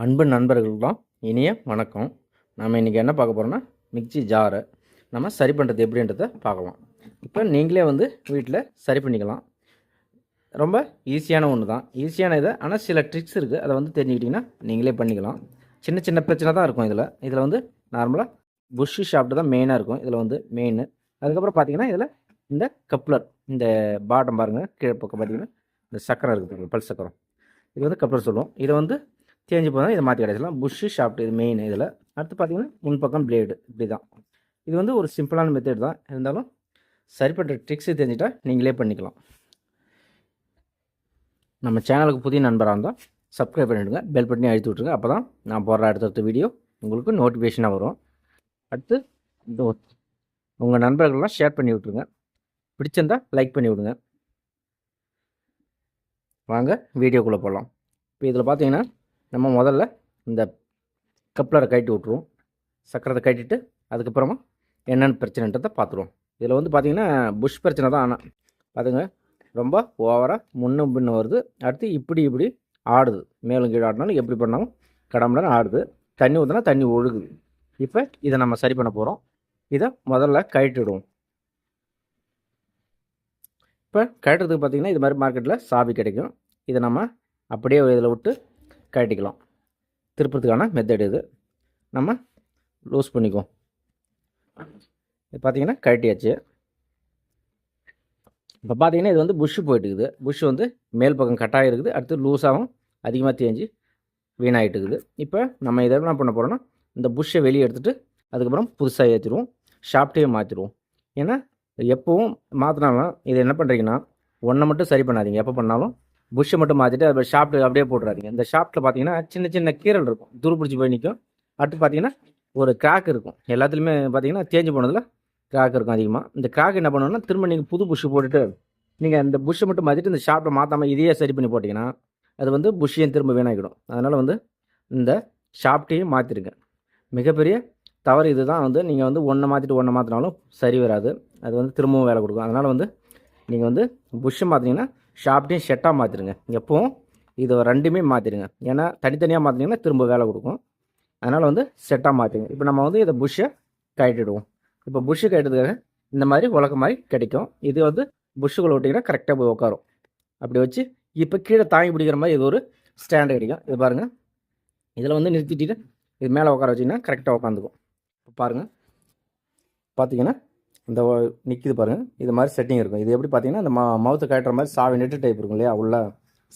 அன்பு நண்பர்களுக்கெல்லாம் இனிய வணக்கம். நம்ம இன்றைக்கி என்ன பார்க்க போகிறோம்னா, மிக்ஸி ஜாரை நம்ம சரி பண்ணுறது எப்படின்றத பார்க்கலாம். இப்போ நீங்களே வந்து வீட்டில் சரி பண்ணிக்கலாம். ரொம்ப ஈஸியான ஒன்று தான், ஈஸியான இதை. ஆனால் சில ட்ரிக்ஸ் இருக்குது, அதை வந்து தெரிஞ்சுக்கிட்டிங்கன்னா நீங்களே பண்ணிக்கலாம். சின்ன சின்ன பிரச்சனை தான் இருக்கும் இதில் வந்து நார்மலாக புஷ்ஷு ஷாஃப்ட் தான் மெயினாக இருக்கும். இதில் வந்து மெயின். அதுக்கப்புறம் பார்த்தீங்கன்னா இதில் இந்த கப்ளர், இந்த பாட்டம் பாருங்கள், கீழே பக்கம் பார்த்தீங்கன்னா இந்த சக்கரம் இருக்குது, பல் சக்கரம். இது வந்து கப்ளர் சொல்லுவோம். இதை வந்து தேஞ்சு போனால் இதை மாற்றி கிடைச்சலாம். புஷ்ஷு ஷாஃப்ட் இது மெயின். இதில் அடுத்து பார்த்தீங்கன்னா முன்பக்கம் பிளேடு, இப்படி தான். இது வந்து ஒரு சிம்பிளான மெத்தட் தான், இருந்தாலும் சரி பண்ணுற ட்ரிக்ஸு தெரிஞ்சுட்டா நீங்களே பண்ணிக்கலாம். நம்ம சேனலுக்கு புதிய நண்பராக இருந்தால் சப்ஸ்கிரைப் பண்ணிவிடுங்க, பெல் பட்டனி அழுத்தி விட்ருங்க. அப்போ தான் நான் போடுற அடுத்தடுத்த வீடியோ உங்களுக்கு நோட்டிஃபிகேஷனாக வரும். அடுத்து உங்கள் நண்பர்கள்லாம் ஷேர் பண்ணி விட்ருங்க. பிடிச்சிருந்தால் லைக் பண்ணி விடுங்க. வாங்க வீடியோக்குள்ளே போகலாம். இப்போ இதில் பார்த்தீங்கன்னா நம்ம முதல்ல இந்த கப்ளரை கழட்டி விட்ருவோம். சக்கரத்தை கட்டிட்டு அதுக்கப்புறமா என்னென்ன பிரச்சனைன்றதை பார்த்துருவோம். இதில் வந்து பார்த்திங்கன்னா புஷ் பிரச்சனை தான். ஆனால் பார்த்துங்க, ரொம்ப ஓவராக முன்னும் பின்ன வருது. அடுத்து இப்படி ஆடுது, மேலும் கீழே ஆடினாலும் எப்படி பண்ணாலும் கடம்புலன்னு ஆடுது. தண்ணி ஊற்றினா தண்ணி ஒழுகுது. இப்போ இதை நம்ம சரி பண்ண போகிறோம். இதை முதல்ல கழட்டிடுவோம். இப்போ கழட்டுறதுக்கு பார்த்திங்கன்னா இது மாதிரி மார்க்கெட்டில் சாவி கிடைக்கும். இதை நம்ம அப்படியே இதில் விட்டு கழட்டிக்கலாம். திருப்பத்துக்கான மெத்தட் இது. நம்ம லூஸ் பண்ணிக்குவோம். இது பார்த்திங்கன்னா கழட்டியாச்சு. இப்போ பார்த்தீங்கன்னா இது வந்து புஷ்ஷு போயிட்டுருக்குது. புஷ் வந்து மேல் பக்கம் கட்டாக இருக்குது. அடுத்து லூஸாகவும் அதிகமாக தேஞ்சு வீணாகிட்டு இருக்குது. இப்போ நம்ம இதை என்ன பண்ண போகிறோன்னா, இந்த புஷ்ஷை வெளியே எடுத்துகிட்டு அதுக்கப்புறம் புதுசாக ஏற்றிடுவோம். ஷாஃப்ட்டையும் மாற்றிடுவோம். ஏன்னா எப்போவும் மாற்றினாலும் இது என்ன பண்ணுறீங்கன்னா, ஒன்றை மட்டும் சரி பண்ணாதீங்க. எப்போ பண்ணாலும் புஷ்ஷை மட்டும் மாற்றிட்டு அது ஷாஃப்ட்டு அப்படியே போட்டுறாதீங்க. இந்த ஷாஃப்ட்டில் பார்த்தீங்கன்னா சின்ன சின்ன கீரல் இருக்கும், துருப்பிடிச்சி போய் நிற்கும். அடுத்து பார்த்தீங்கன்னா ஒரு கிராக் இருக்கும். எல்லாத்துலேயுமே பார்த்தீங்கன்னா தேஞ்சு போனதில் கிராக் இருக்கும் அதிகமாக. இந்த கிராக் என்ன பண்ணணும்னா, திரும்ப நீங்கள் புது புஷ்ஷு போட்டுட்டு நீங்கள் இந்த புஷ்ஷை மட்டும் மாற்றிட்டு இந்த ஷாஃப்ட்டை மாற்றாமல் இதையே சரி பண்ணி போட்டிங்கன்னா அது வந்து புஷ்ஷையும் திரும்ப வீணாகிடும். அதனால் வந்து இந்த ஷாஃப்ட்டையும் மாற்றிடுங்க. மிகப்பெரிய தவறு இது தான். வந்து நீங்கள் வந்து ஒன்றை மாற்றிட்டு ஒன்றை மாற்றினாலும் சரி வராது. அது வந்து திரும்பவும் வேலை கொடுக்கும். அதனால் வந்து நீங்கள் வந்து புஷ்ஷை மாற்றினீங்கன்னா ஷாஃப்ட்டையும் செட்டாக மாற்றிடுங்க. எப்போவும் இது ரெண்டுமே மாற்றிடுங்க. ஏன்னா தனித்தனியாக மாற்றினீங்கன்னா திரும்ப வேலை கொடுக்கும். அதனால் வந்து செட்டாக மாற்றிடுங்க. இப்போ நம்ம வந்து இதை புஷ்ஷை கழட்டிடுவோம். இப்போ புஷ்ஷு கழட்டுறதுக்காக இந்த மாதிரி உலக மாதிரி கிடைக்கும். இது வந்து புஷ்ஷுக்குள்ளே விட்டிங்கன்னா கரெக்டாக போய் உட்காரும். அப்படி வச்சு இப்போ கீழே தாங்கி பிடிக்கிற மாதிரி இது ஒரு ஸ்டாண்டு கிடைக்கும். இது பாருங்கள், இதில் வந்து நிறுத்திட்டு இது மேலே உட்கார வச்சிங்கன்னா கரெக்டாக உட்காந்துக்கும். இப்போ பாருங்கள், பார்த்தீங்கன்னா இந்த நிற்கிது பாருங்கள். இது மாதிரி செட்டிங் இருக்கும். இது எப்படி பார்த்தீங்கன்னா இந்த மவுத்தை கட்டுற மாதிரி சாவி நெட்டு டைப் இருக்கும் இல்லையா. உள்ள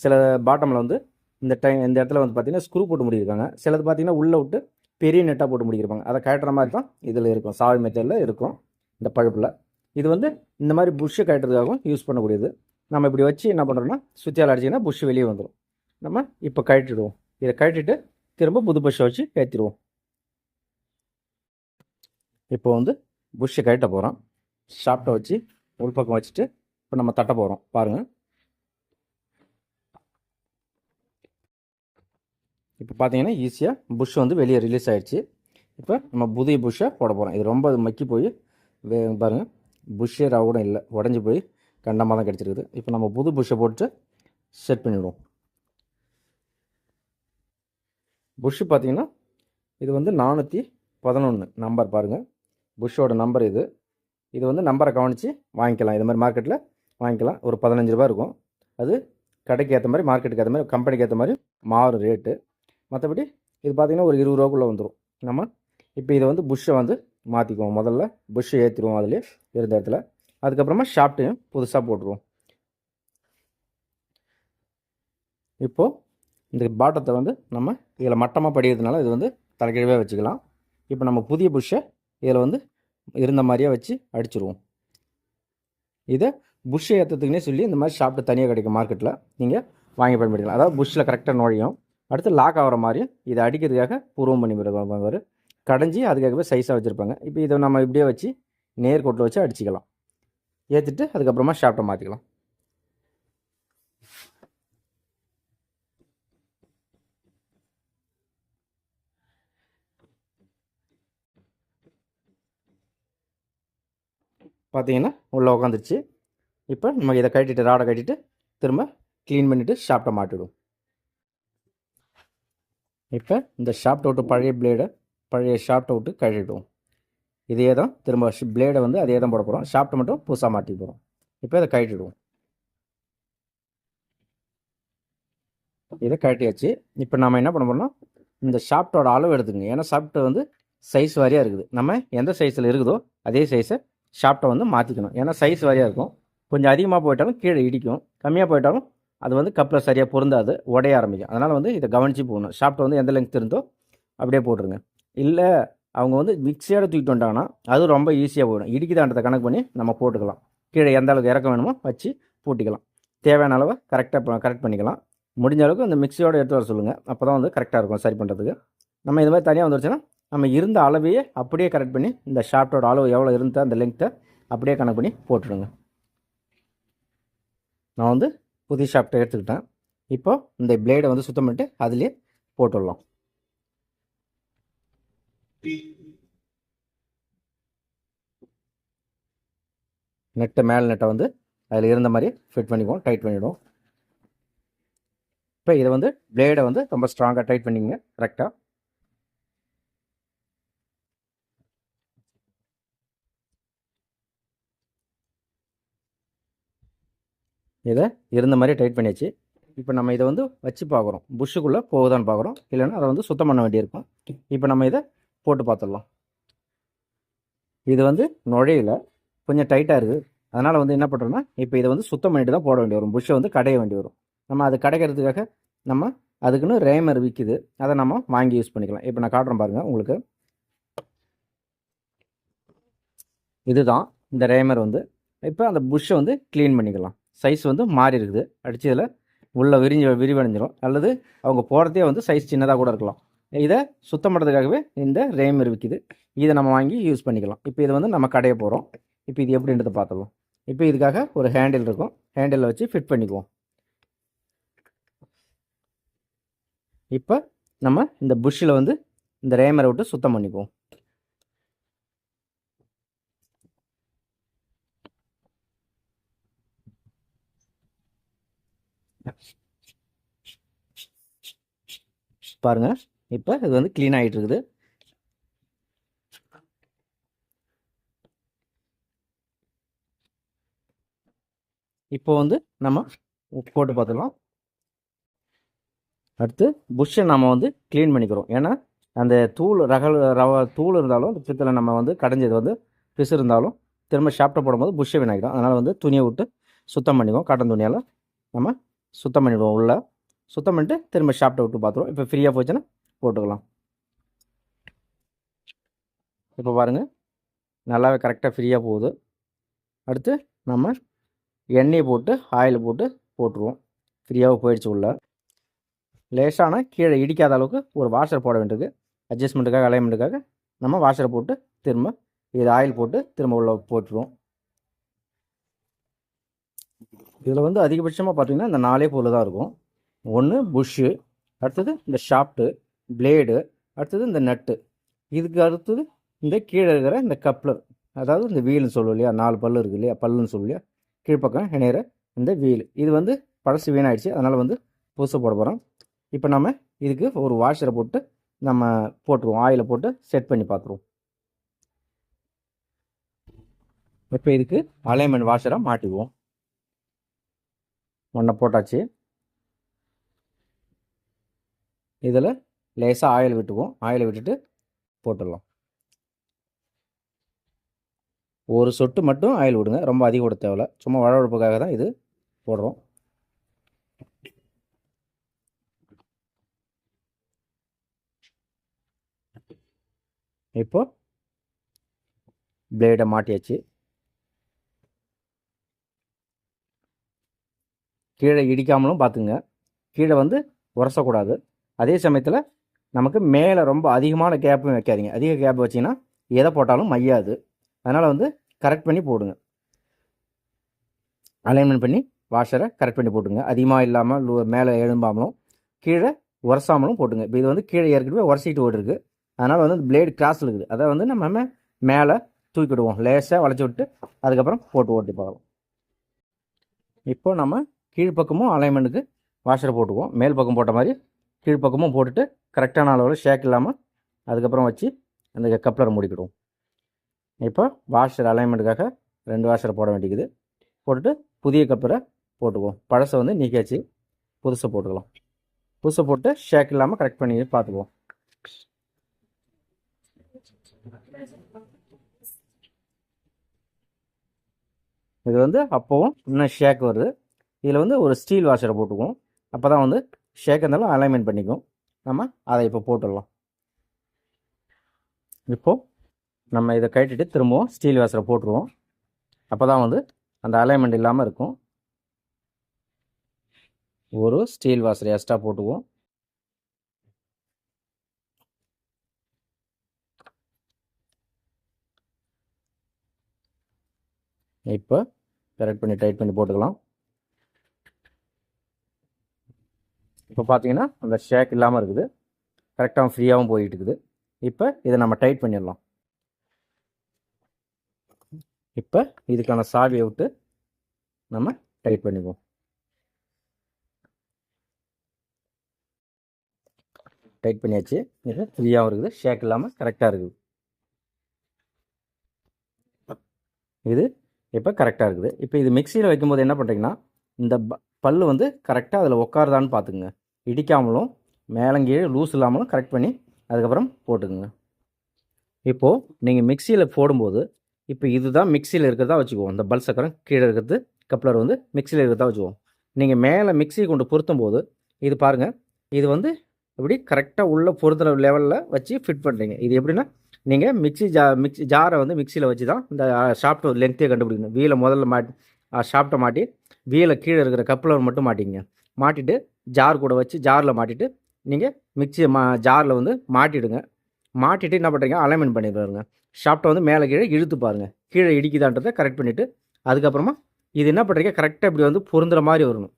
சில பாட்டமில் வந்து இந்த இடத்துல வந்து பார்த்திங்கன்னா ஸ்க்ரூ போட்டு முடியிருக்காங்க. சிலது பார்த்திங்கன்னா உள்ளே விட்டு பெரிய நெட்டாக போட்டு முடியிருப்பாங்க. அதை கட்டுற மாதிரி தான் இதில் இருக்கும். சாவி மெத்தடில் இருக்கும் இந்த பழுப்பில். இது வந்து இந்த மாதிரி புஷ்ஷை கட்டுறதுக்காகவும் யூஸ் பண்ணக்கூடியது. நம்ம இப்படி வச்சு என்ன பண்ணுறோம்னா, சுற்றியால் அடிச்சிங்கன்னா புஷ்ஷு வெளியே வந்துடும். நம்ம இப்போ கழட்டிடுவோம். இதை கழட்டிட்டு திரும்ப புது புஷ்ஷை வச்சு ஏற்றிடுவோம். இப்போ வந்து புஷ்ஷை கழட்ட போகிறோம். ஷாஃப்ட்டை வச்சு உள்பக்கம் வச்சுட்டு இப்போ நம்ம தட்ட போகிறோம். பாருங்கள், இப்போ பார்த்தீங்கன்னா ஈஸியாக புஷ் வந்து வெளியே ரிலீஸ் ஆகிடுச்சு. இப்போ நம்ம புதிய புஷ்ஷை போட போகிறோம். இது ரொம்ப மக்கி போய் பாருங்கள், புஷ்ஷே கூட இல்லை, உடஞ்சி போய் கண்டமாக தான் கிடச்சிருக்குது. இப்போ நம்ம புது புஷ்ஷை போட்டு செட் பண்ணிவிடுவோம். புஷ்ஷு பார்த்தீங்கன்னா இது வந்து 411 நம்பர் பாருங்கள், புஷ்ஷோட நம்பர் இது. இது வந்து நம்பரை கவனித்து வாங்கிக்கலாம். இது மாதிரி மார்க்கெட்டில் வாங்கிக்கலாம். ஒரு 15 ரூபா இருக்கும். அது கடைக்கு ஏற்ற மாதிரி, மார்க்கெட்டுக்கு ஏற்ற மாதிரி, கம்பெனிக்கு ஏற்ற மாதிரி மாறும் ரேட்டு. மற்றபடி இது பார்த்திங்கன்னா ஒரு 20 ரூபாக்குள்ளே வந்துடும். நம்ம இப்போ இதை வந்து புஷ்ஷை வந்து மாற்றிக்குவோம். முதல்ல புஷ்ஷை ஏற்றிடுவோம் அதிலே இருந்த இடத்துல. அதுக்கப்புறமா ஷாஃப்ட்டையும் புதுசாக போட்டுருவோம். இப்போது இந்த பாட்டத்தை வந்து நம்ம இதில் மட்டமாக படிக்கிறதுனால இது வந்து தலைக்கீழவே வச்சுக்கலாம். இப்போ நம்ம புதிய புஷ்ஷை இதில் வந்து இருந்த மாதிரியே வச்சு அடிச்சிடுவோம். இதை புஷ்ஷை ஏற்றத்துக்குன்னே சொல்லி இந்த மாதிரி ஷாஃப்ட்டு தனியாக கிடைக்கும் மார்க்கெட்டில், நீங்கள் வாங்கி பயன்படுத்திக்கலாம். அதாவது புஷ்ஷில் கரெக்டாக நுழையும். அடுத்து லாக் ஆகிற மாதிரியும் இதை அடிக்கிறதுக்காக பூர்வம் பண்ணி விடுவாங்க. கடைஞ்சி அதுக்காகவே சைஸாக வச்சுருப்பாங்க. இப்போ இதை நம்ம இப்படியே வச்சு நேர்கோட்டில் வச்சு அடிச்சிக்கலாம். ஏற்றிட்டு அதுக்கப்புறமா ஷாஃப்ட்டை மாற்றிக்கலாம். பார்த்தீங்கன்னா உள்ளே உட்காந்துருச்சு. இப்போ நம்ம இதை கட்டிட்டு ராடை கட்டிட்டு திரும்ப க்ளீன் பண்ணிவிட்டு ஷாஃப்ட்டை மாட்டிவிடுவோம். இப்போ இந்த ஷாஃப்ட் அவுட்டு பழைய ஷாஃப்ட் அவுட்டு கழட்டிடுவோம். இதே தான் திரும்ப பிளேடை வந்து அதே தான் போட போகிறோம். ஷாஃப்ட்டை மட்டும் புதுசாக மாட்டி போகிறோம். இப்போ இதை கழட்டிடுவோம். இதை கழட்டியாச்சு. இப்போ நம்ம என்ன பண்ண போகிறோம்னா இந்த ஷாஃப்ட்டோட அளவு எடுத்துக்கங்க. ஏன்னா ஷாஃப்ட்டு வந்து சைஸ் வாரியாக இருக்குது. நம்ம எந்த சைஸில் இருக்குதோ அதே சைஸை ஷாஃப்ட்டை வந்து மாற்றிக்கணும். ஏன்னா சைஸ் வாரியாக இருக்கும். கொஞ்சம் அதிகமாக போயிட்டாலும் கீழே இடிக்கும், கம்மியாக போயிட்டாலும் அது வந்து கப்பில் சரியாக பொருந்தாது, உடைய ஆரம்பிக்கும். அதனால் வந்து இதை கவனித்து போகணும். ஷாஃப்ட் வந்து எந்த லெங்த் இருந்தோ அப்படியே போட்டுருங்க. இல்லை அவங்க வந்து மிக்சியோட தூக்கிட்டு வந்துட்டாங்கன்னா அது ரொம்ப ஈஸியாக போயிடும். இடிக்குதான்றதை கணக்கு பண்ணி நம்ம போட்டுக்கலாம். கீழே எந்த அளவுக்கு இறக்க வேணுமோ வச்சு பூட்டிக்கலாம். தேவையான அளவை கரெக்ட் பண்ணிக்கலாம். முடிஞ்ச அளவுக்கு அந்த மிக்சியோட எடுத்து வர சொல்லுங்கள். அப்போ தான் வந்து கரெக்டாக இருக்கும் சரி பண்ணுறதுக்கு. நம்ம இது மாதிரி தனியாக வந்துருச்சுன்னா நம்ம இருந்த அளவையே அப்படியே கரெக்ட் பண்ணி இந்த ஷாஃப்ட்டோட அளவு எவ்வளோ இருந்தால் அந்த லெங்க்த்தை அப்படியே கணக்கு பண்ணி போட்டுடுங்க. நான் வந்து புதிய ஷாஃப்ட்டை எடுத்துக்கிட்டேன். இப்போ இந்த பிளேடை வந்து சுத்தம் பண்ணிட்டு அதுலேயே போட்டுடலாம். மேல் நெட்டை வந்து அதில் இருந்த மாதிரி ஃபிட் பண்ணிக்குவோம், டைட் பண்ணிவிடுவோம். இப்போ இதை வந்து பிளேடை வந்து ரொம்ப ஸ்ட்ராங்காக டைட் பண்ணிங்க கரெக்டாக. இதை இருந்த மாதிரி டைட் பண்ணியாச்சு. இப்போ நம்ம இதை வந்து வச்சு பார்க்குறோம், புஷ்ஷுக்குள்ளே போகுதான்னு பார்க்குறோம். இல்லைன்னா அதை வந்து சுத்தம் பண்ண வேண்டியிருக்கும். இப்போ நம்ம இதை போட்டு பார்த்துடலாம். இது வந்து நுழையில கொஞ்சம் டைட்டாக இருக்குது. அதனால் வந்து என்ன பண்ணுறோன்னா இப்போ இதை வந்து சுத்தம் பண்ணிட்டு தான் போட வேண்டி வரும். புஷ்ஷை வந்து கடைய வேண்டி வரும். நம்ம அது கடைக்கிறதுக்காக நம்ம அதுக்குன்னு ரேமர் விற்கிது, அதை நம்ம வாங்கி யூஸ் பண்ணிக்கலாம். இப்போ நான் காட்டுறேன் பாருங்கள் உங்களுக்கு. இதுதான் இந்த ரேமர் வந்து. இப்போ அந்த புஷ்ஷை வந்து க்ளீன் பண்ணிக்கலாம். சைஸ் வந்து மாறி இருக்குது, அடித்ததில் உள்ளே விரிவடைஞ்சிடும். அல்லது அவங்க போகிறதே வந்து சைஸ் சின்னதாக கூட இருக்கலாம். இதை சுத்தம் பண்ணுறதுக்காகவே இந்த ரேமர் விற்கிது, இதை நம்ம வாங்கி யூஸ் பண்ணிக்கலாம். இப்போ இதை வந்து நம்ம கடைய போகிறோம். இப்போ இது எப்படின்றத பார்த்துக்கலாம். இப்போ இதுக்காக ஒரு ஹேண்டில் இருக்கும், ஹேண்டிலில் வச்சு ஃபிட் பண்ணிக்குவோம். இப்போ நம்ம இந்த புஷ்ஷில் வந்து இந்த ரேமரை விட்டு சுத்தம் பண்ணிக்குவோம். பாருங்க, இப்போ இது வந்து க்ளீன் ஆகிட்டு இருக்குது. இப்போ வந்து நம்ம போட்டு பார்த்துக்கலாம். அடுத்து புஷ்ஷை நம்ம வந்து க்ளீன் பண்ணிக்கிறோம். ஏன்னா அந்த தூள் இருந்தாலும் அந்த பித்தளை நம்ம வந்து கடைஞ்சது வந்து பிசு இருந்தாலும் திரும்ப ஷாஃப்ட்டை போடும்போது புஷ்ஷை வினாக்கிடும். அதனால் வந்து துணியை விட்டு சுத்தம் பண்ணிக்குவோம். காட்டன் துணியால் நம்ம சுத்தம் பண்ணிவிடுவோம். உள்ளே சுத்தம் பண்ணிட்டு திரும்ப ஷாஃப்ட்டை விட்டு பார்த்துருவோம். இப்போ ஃப்ரீயாக போச்சுன்னா போட்டுக்கலாம். இப்போ பாருங்கள், நல்லாவே கரெக்டாக ஃப்ரீயாக போகுது. அடுத்து நம்ம எண்ணெயை போட்டு ஆயில் போட்டுருவோம். ஃப்ரீயாக போயிடுச்சு. உள்ள லேசான கீழே இடிக்காத அளவுக்கு ஒரு வாஷர் போட வேண்டியது. அட்ஜஸ்ட்மெண்ட்டுக்காக அலைன்மெண்ட்டுக்காக நம்ம வாஷரை போட்டு திரும்ப இது ஆயில் போட்டு திரும்ப உள்ள போட்டுருவோம். இதில் வந்து அதிகபட்சமாக பார்த்திங்கன்னா இந்த 4 பொருள் தான் இருக்கும். ஒன்று புஷ்ஷு, அடுத்தது இந்த ஷாஃப்ட்டு, பிளேடு, அடுத்தது இந்த நட்டு, இதுக்கு அடுத்தது இந்த கீழே இருக்கிற இந்த கப்ளர், அதாவது இந்த வீல்னு சொல்லுவோம் இல்லையா, 4 பல்லு இருக்குது இல்லையா, பல்லுன்னு சொல்லு இல்லையா, கீழ்ப்பக்கம் இணையிற இந்த வீல். இது வந்து பழசு வீணாயிடுச்சு, அதனால் வந்து புதுசாக போட போகிறோம். இப்போ நம்ம இதுக்கு ஒரு வாஷரை போட்டு நம்ம போட்டுருவோம், ஆயிலை போட்டு செட் பண்ணி பார்த்துருவோம். இப்போ இதுக்கு அலைன்மெண்ட் வாஷரை மாட்டிக்குவோம். ஒன்றை போட்டாச்சு. இதில் லேசாக ஆயில் விட்டுக்குவோம். ஆயிலை விட்டுட்டு போட்டுடலாம். ஒரு சொட்டு மட்டும் ஆயில் விடுங்க, ரொம்ப அதிகம் விட தேவையில்ல. சும்மா வழவழப்புக்காக தான் இது போடுறோம். இப்போ பிளேடை மாட்டியாச்சு. கீழே இடிக்காமலும் பார்த்துங்க, கீழே வந்து உரசக்கூடாது. அதே சமயத்தில் நமக்கு மேலே ரொம்ப அதிகமான கேப்பும் வைக்காதீங்க. அதிக கேப் வச்சிங்கன்னா எதை போட்டாலும் மையாது. அதனால் வந்து கரெக்ட் பண்ணி போடுங்க. அலைன்மெண்ட் பண்ணி வாஷரை கரெக்ட் பண்ணி போட்டுங்க. அதிகமாக இல்லாமல் மேலே எழும்பாமலும் கீழே உரசாமலும் போட்டுங்க. இப்போ இது வந்து கீழே ஏற்கனவே உரசிட்டு ஓடிருக்கு, அதனால் வந்து பிளேடு கிராஸில் இருக்குது. அதை வந்து நம்ம மேலே தூக்கிடுவோம், லேசாக வளைச்சி விட்டு அதுக்கப்புறம் போட்டு ஓட்டி பார்க்கலாம். இப்போ நம்ம கீழ்ப்பக்கமும் அலைன்மெண்ட்டுக்கு வாஷரை போட்டுக்குவோம். மேல் பக்கம் போட்ட மாதிரி கீழ்ப்பக்கமும் போட்டுட்டு கரெக்டான அளவில் ஷேக் இல்லாமல் அதுக்கப்புறம் வச்சு அந்த கப்ளரை மூடிக்கிடுவோம். இப்போ வாஷர் அலைன்மெண்ட்டுக்காக 2 வாஷரை போட வேண்டியது. போட்டுட்டு புதிய கப்ளரை போட்டுக்குவோம். பழசை வந்து நீக்கியாச்சு, புதுசை போட்டுக்கலாம். புதுசை போட்டு ஷேக் இல்லாமல் கரெக்ட் பண்ணி பார்த்துக்குவோம். இது வந்து அப்போவும் இன்னும் ஷேக் வருது. இதில் வந்து ஒரு ஸ்டீல் வாஷரை போட்டுக்குவோம். அப்போ தான் வந்து ஷேக் இருந்தாலும் அலைன்மெண்ட் பண்ணிக்கும். நம்ம அதை இப்போ போட்டுடலாம். இப்போது நம்ம இதை கட்டிட்டு திரும்பவும் ஸ்டீல் வாஷரை போட்டுருவோம். அப்போ தான் வந்து அந்த அலைன்மெண்ட் இல்லாமல் இருக்கும். ஒரு ஸ்டீல் வாஷர் எக்ஸ்ட்ரா போட்டுக்குவோம். இப்போ கரெக்ட் பண்ணி டைட் பண்ணி போட்டுக்கலாம். இப்போ பார்த்தீங்கன்னா அந்த ஷேக் இல்லாமல் இருக்குது, கரெக்டாக ஃப்ரீயாகவும் போயிட்டு இருக்குது. இப்போ இதை நம்ம டைட் பண்ணிடலாம். இப்போ இதுக்கான சாவியை விட்டு நம்ம டைட் பண்ணிக்குவோம். டைட் பண்ணியாச்சு. இது ஃப்ரீயாகவும் இருக்குது, ஷேக் இல்லாமல் கரெக்டாக இருக்குது. இது இப்போ கரெக்டாக இருக்குது. இப்போ இது மிக்சியில் வைக்கும்போது என்ன பண்ணுறீங்கன்னா, இந்த பல் வந்து கரெக்டாக அதில் உட்காருதான்னு பார்த்துக்குங்க. இடிக்காமலும் மேலங்கீழே லூஸ் இல்லாமலும் கரெக்ட் பண்ணி அதுக்கப்புறம் போட்டுக்குங்க. இப்போது நீங்கள் மிக்சியில் போடும்போது இப்போ இதுதான் மிக்சியில் இருக்கிறதா வச்சுக்குவோம். இந்த பல் சக்கரம் கீழே இருக்கிறது கப்ளர் வந்து மிக்சியில் இருக்கிறதா வச்சுக்குவோம். நீங்கள் மேலே மிக்சி கொண்டு பொருத்தும் போது இது பாருங்கள், இது வந்து இப்படி கரெக்டாக உள்ள பொருத்துகிற லெவலில் வச்சு ஃபிட் பண்ணுறீங்க. இது எப்படின்னா, நீங்கள் மிக்சி ஜாரை வந்து மிக்சியில் வச்சு தான் இந்த ஷாஃப்ட் லென்த்தையே கண்டுபிடிக்கணும். வீலை முதல்ல மாட்டி ஷாஃப்ட்டை மாட்டி வீலை கீழே இருக்கிற கப்ளர் மட்டும் மாட்டிங்க. மாட்டிட்டு ஜார் கூட வச்சு ஜாரில் மாட்டிட்டு நீங்கள் மிக்சியை ஜாரில் வந்து மாட்டிடுங்க. மாட்டிட்டு என்ன பண்ணுறீங்க, அலைன்மெண்ட் பண்ணி பாருங்க. ஷாஃப்ட்டை வந்து மேலே கீழே இழுத்து பாருங்கள், கீழே இடிக்குதான்றதை கரெக்ட் பண்ணிவிட்டு அதுக்கப்புறமா இது என்ன பண்ணுறீங்க, கரெக்டாக இப்படி வந்து பொருந்துற மாதிரி வரணும்.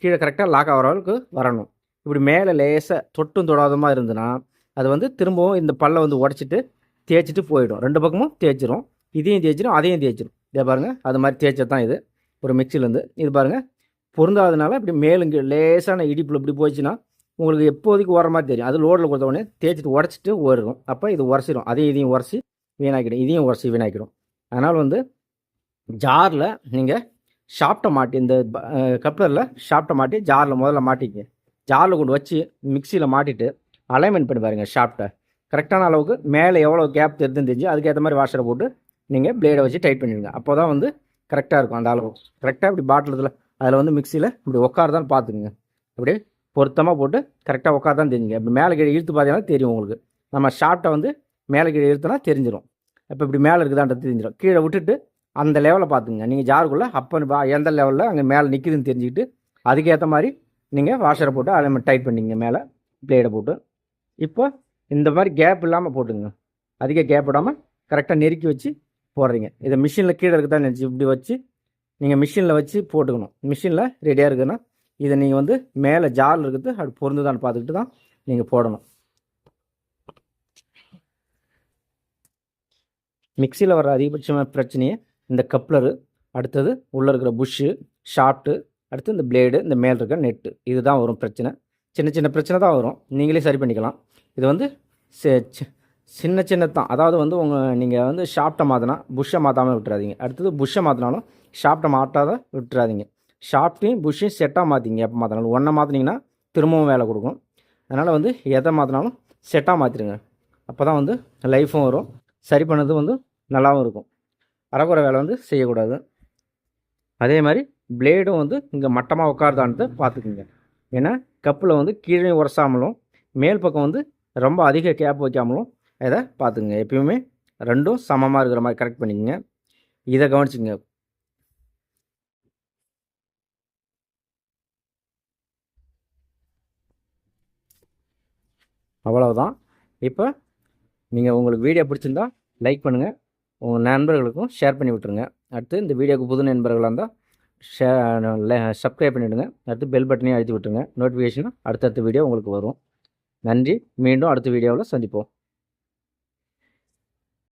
கீழே கரெக்டாக லாக் ஆகிற அளவுக்கு வரணும். இப்படி மேலே லேசாக தொட்டும் தொடாதமாக இருந்துன்னா அது வந்து திரும்பவும் இந்த பல்லை வந்து உடச்சிட்டு தேய்ச்சிட்டு போயிடும். 2 பக்கமும் தேய்ச்சிரும். இதையும் தேய்ச்சிடும், அதையும் தேய்ச்சிடும். இதை பாருங்கள், அது மாதிரி தேய்ச்சது தான் இது ஒரு மிக்சிலேருந்து. இது பாருங்கள், பொருந்தாதனால இப்படி மேலுங்க லேசான இடிப்பில் இப்படி போயிடுச்சுன்னா உங்களுக்கு எப்போதைக்கு ஓடுற மாதிரி தெரியும். அது லோடில் கொடுத்த உடனே தேய்ச்சிட்டு உடச்சிட்டு ஓடிடும். அப்போ இது உரசிடும், அதையும் இதையும் உரசி வீணாக்கிடும், இதையும் உரசி வீணாக்கிடும். அதனால் வந்து ஜாரில் நீங்கள் ஷாஃப்ட்டை மாட்டி இந்த கப்ளரில் ஷாஃப்ட்டை மாட்டி ஜாரில் முதல்ல மாட்டிங்க. ஜாரில் கொண்டு வச்சு மிக்சியில் மாட்டிட்டு அலைன்மெண்ட் பண்ணி பாருங்கள். ஷாஃப்ட்டை கரெக்டான அளவுக்கு மேலே எவ்வளோ கேப் தெரிஞ்சுன்னு தெரிஞ்சு அதுக்கேற்ற மாதிரி வாஷரை போட்டு நீங்கள் பிளேடை வச்சு டைட் பண்ணிடுங்க. அப்போ தான் வந்து கரெக்டாக இருக்கும். அந்த அளவு கரெக்டாக இப்படி பாட்டில் அதில் வந்து மிக்சியில் இப்படி உட்காருதான்னு பார்த்துக்குங்க. அப்படியே பொருத்தமாக போட்டு கரெக்டாக உட்காருதான் தெரிஞ்சுங்க. இப்படி மேலே கீழே இழுத்து பார்த்தீங்கன்னா தெரியும் உங்களுக்கு. நம்ம ஷாஃப்ட்டை வந்து மேலே கீழே இழுத்துனா தெரிஞ்சிடும். இப்போ இப்படி மேலே இருக்குதான்றது தெரிஞ்சிடும். கீழே விட்டுட்டு அந்த லெவலில் பார்த்துங்க. நீங்கள் ஜாருக்குள்ளே அப்போ எந்த லெவலில் அங்கே மேலே நிற்கிதுன்னு தெரிஞ்சுக்கிட்டு அதுக்கேற்ற மாதிரி நீங்கள் வாஷரை போட்டு அதை டைட் பண்ணிங்க மேலே பிளேடை போட்டு. இப்போ இந்த மாதிரி கேப் இல்லாமல் போட்டுங்க. அதிக கேப் விடாமல் கரெக்டாக நெருக்கி வச்சு போடுறீங்க. இதை மிஷினில் கீழே இருக்குதான் நினச்சி இப்படி வச்சு நீங்கள் மிஷினில் வச்சு போட்டுக்கணும். மிஷினில் ரெடியாக இருக்குதுன்னா இதை நீங்கள் வந்து மேலே ஜாரில் இருக்குது அப்படி பொருந்துதான்னு பார்த்துக்கிட்டு தான் நீங்கள் போடணும். மிக்சியில் வர அதிகபட்சமான பிரச்சனையே இந்த கப்ளரு, அடுத்தது உள்ளே இருக்கிற புஷ்ஷு, ஷாஃப்ட்டு, அடுத்து இந்த பிளேடு, இந்த மேலே இருக்கிற நெட்டு, இது தான் வரும் பிரச்சனை. சின்ன சின்ன பிரச்சனை தான் வரும், நீங்களே சரி பண்ணிக்கலாம். இது வந்து சின்ன சின்ன தான். அதாவது வந்து நீங்கள் வந்து ஷாஃப்ட்டை மாற்றினா புஷ்ஷை மாற்றாமல் விட்டுறாதீங்க. அடுத்தது புஷ்ஷை மாற்றினாலும் ஷாஃப்ட்டை மாற்றாத விட்டுறாதீங்க. ஷாஃப்ட்டையும் புஷ்ஷையும் செட்டாக மாற்றிங்க. எப்போ மாற்றினாலும் ஒன்றை மாற்றினீங்கன்னா திரும்பவும் வேலை கொடுக்கும். அதனால் வந்து எதை மாற்றினாலும் செட்டாக மாற்றிடுங்க. அப்போ தான் வந்து லைஃப்பும் வரும், சரி பண்ணது வந்து நல்லாவும் இருக்கும். அரைக்குறை வேலை வந்து செய்யக்கூடாது. அதே மாதிரி பிளேடும் வந்து இங்கே மட்டமாக உட்காருதான்ட்டு பார்த்துக்குங்க. ஏன்னா கப்பில் வந்து கீழே உரசாமலும் மேல் பக்கம் வந்து ரொம்ப அதிக கேப் வைக்காமலும் இதை பார்த்துக்குங்க. எப்பயுமே ரெண்டும் சமமாக இருக்கிற மாதிரி கரெக்ட் பண்ணிக்கோங்க. இதை கவனிச்சுங்க. அவ்வளவுதான். இப்போ நீங்கள் உங்களுக்கு வீடியோ பிடிச்சிருந்தா லைக் பண்ணுங்கள், உங்கள் நண்பர்களுக்கும் ஷேர் பண்ணி விட்டுருங்க. அடுத்து இந்த வீடியோவுக்கு புது நண்பர்களாக இருந்தால் சப்ஸ்கிரைப் பண்ணிவிடுங்க. அடுத்து பெல் பட்டனையும் அழுத்தி விட்டுருங்க. நோட்டிஃபிகேஷன் அடுத்தடுத்த வீடியோ உங்களுக்கு வரும். நன்றி. மீண்டும் அடுத்த வீடியோவில் சந்திப்போம்.